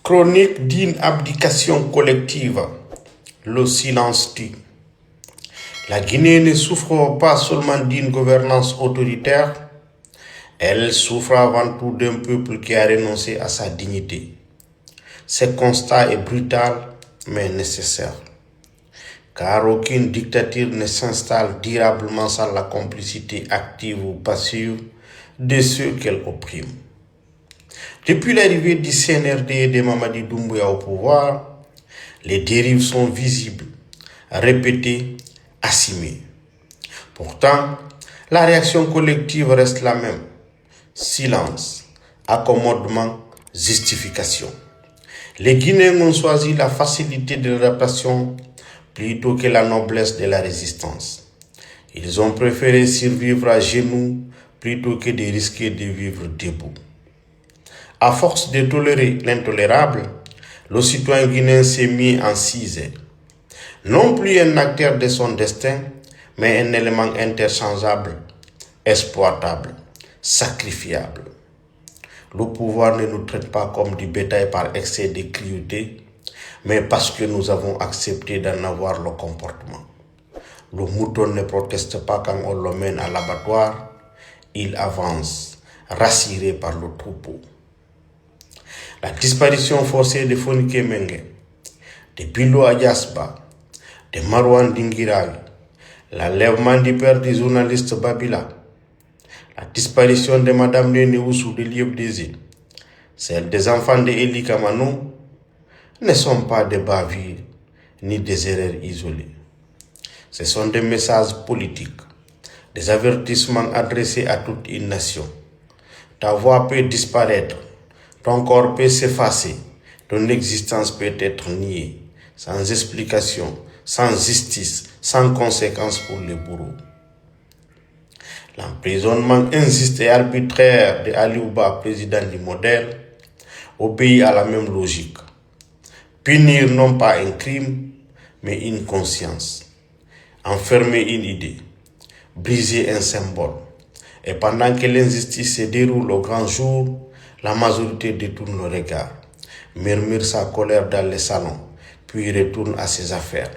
Chronique d'une abdication collective, le silence tue. La Guinée ne souffre pas seulement d'une gouvernance autoritaire, elle souffre avant tout d'un peuple qui a renoncé à sa dignité. Ce constat est brutal, mais nécessaire. Car aucune dictature ne s'installe durablement sans la complicité active ou passive de ceux qu'elle opprime. Depuis l'arrivée du CNRD et de Mamadi Doumbouya au pouvoir, les dérives sont visibles, répétées, assumées. Pourtant, la réaction collective reste la même. Silence, accommodement, justification. Les Guinéens ont choisi la facilité de l'adaptation plutôt que la noblesse de la résistance. Ils ont préféré survivre à genoux plutôt que de risquer de vivre debout. À force de tolérer l'intolérable, le citoyen guinéen s'est mis en cisé. Non plus un acteur de son destin, mais un élément interchangeable, exploitable, sacrifiable. Le pouvoir ne nous traite pas comme du bétail par excès de cruauté, mais parce que nous avons accepté d'en avoir le comportement. Le mouton ne proteste pas quand on le mène à l'abattoir, il avance, rassuré par le troupeau. La disparition forcée de Fonike Mengue, de Bilo Adiasba, de Marwan Dingirawi, l'enlèvement du père du journaliste Babila, la disparition de Madame Nene Oussou de Liebdézé, celle des enfants de Eli Kamanou, ne sont pas des bavures ni des erreurs isolées. Ce sont des messages politiques, des avertissements adressés à toute une nation. Ta voix peut disparaître, ton corps peut s'effacer, ton existence peut être niée, sans explication, sans justice, sans conséquence pour les bourreaux. L'emprisonnement injuste et arbitraire de Ali Ouba, président du modèle, obéit à la même logique. Punir non pas un crime, mais une conscience. Enfermer une idée, briser un symbole. Et pendant que l'injustice se déroule au grand jour, la majorité détourne le regard, murmure sa colère dans les salons, puis retourne à ses affaires,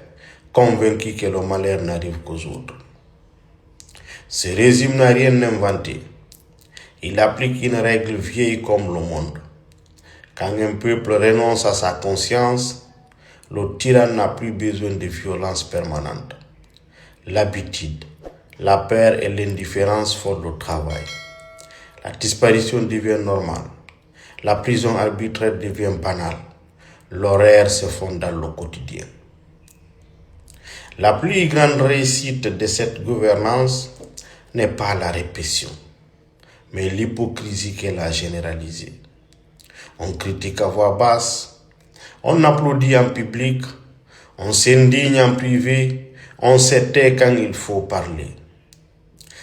convaincu que le malheur n'arrive qu'aux autres. Ce régime n'a rien inventé. Il applique une règle vieille comme le monde. Quand un peuple renonce à sa conscience, le tyran n'a plus besoin de violence permanente. L'habitude, la peur et l'indifférence font le travail. La disparition devient normale. La prison arbitraire devient banale. L'horaire se fonde dans le quotidien. La plus grande réussite de cette gouvernance n'est pas la répression, mais l'hypocrisie qu'elle a généralisée. On critique à voix basse, on applaudit en public, on s'indigne en privé, on se tait quand il faut parler.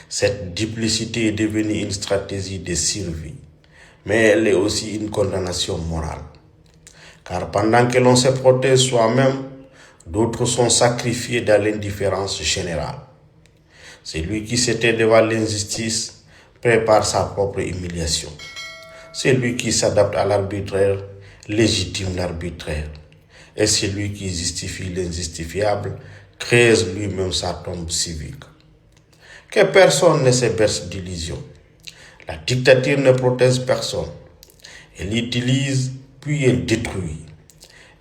Cette duplicité est devenue une stratégie de survie, mais elle est aussi une condamnation morale. Car pendant que l'on se protège soi-même, d'autres sont sacrifiés dans l'indifférence générale. Celui qui se tait devant l'injustice prépare sa propre humiliation. Celui qui s'adapte à l'arbitraire légitime l'arbitraire. Et celui qui justifie l'injustifiable creuse lui-même sa tombe civique. Que personne ne se berce d'illusions. La dictature ne protège personne. Elle utilise puis elle détruit.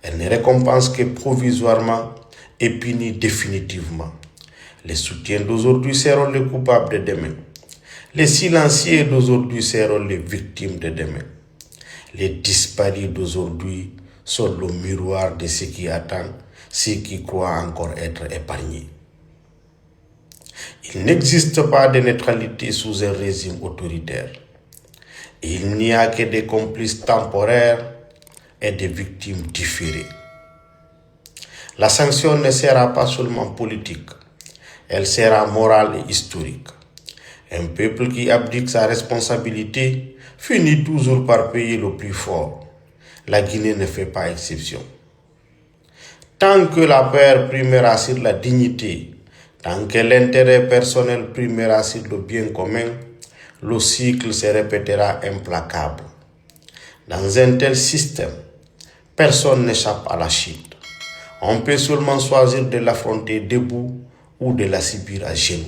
Elle ne récompense que provisoirement et punit définitivement. Les soutiens d'aujourd'hui seront les coupables de demain. Les silencieux d'aujourd'hui seront les victimes de demain. Les disparus d'aujourd'hui sont le miroir de ceux qui attendent, ceux qui croient encore être épargnés. Il n'existe pas de neutralité sous un régime autoritaire. Il n'y a que des complices temporaires et des victimes différées. La sanction ne sera pas seulement politique, elle sera morale et historique. Un peuple qui abdique sa responsabilité finit toujours par payer le plus fort. La Guinée ne fait pas exception. Tant que la peur primera sur la dignité, tant que l'intérêt personnel primera sur le bien commun, le cycle se répétera implacable. Dans un tel système, Personne n'échappe à la chute. On peut seulement choisir de l'affronter debout ou de la subir à genoux.